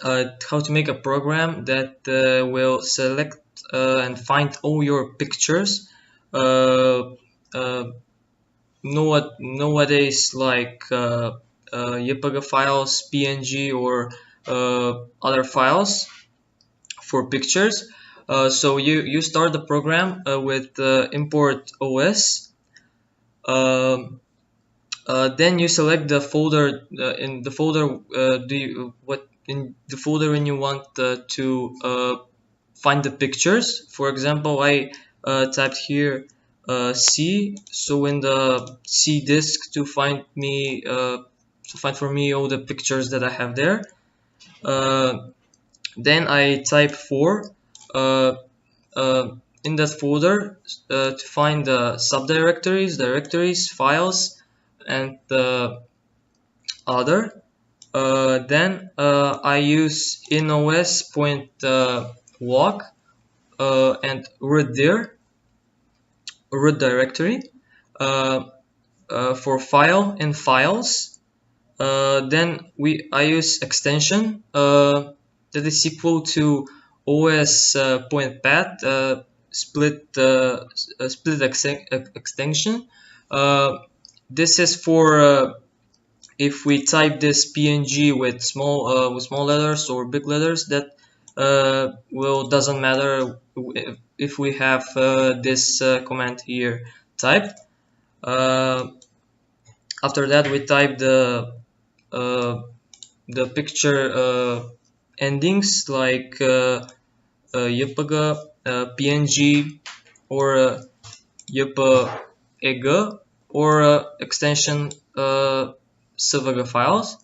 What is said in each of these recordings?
how to make a program that will select and find all your pictures. Nowadays, like jpeg files, png, or other files for pictures. So you start the program with import os. Then you select the folder in the folder in the folder when you want to find the pictures. For example, I typed here C, so in the C disk to find for me all the pictures that I have there. Then I type 4 in that folder to find the subdirectories, directories, files, and the other. Then I use in os.walk and rootdir, root directory, for file and files. Then I use extension that is equal to os.path split extension. This is for if we type this PNG with small letters or big letters, that doesn't matter if we have this command here typed. After that, we type the picture endings like jpeg, png, or jpeg, or extension svg files.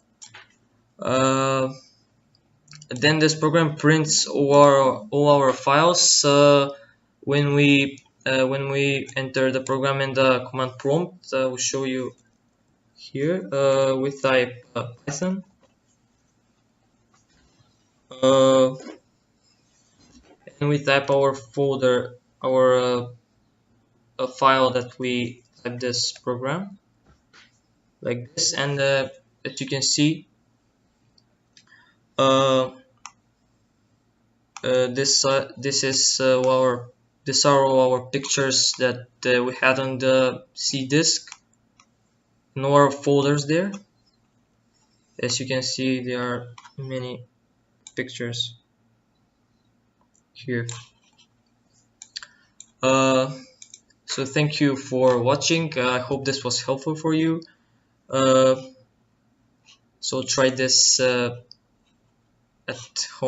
Then this program prints all our files when we enter the program in the command prompt. I will show you here. We type Python, and we type our folder, our a file that we type this program like this, and as you can see, these are all our pictures that we had on the C disk, in our folders there. As you can see, there are many pictures here. So thank you for watching. I hope this was helpful for you. So try this at home.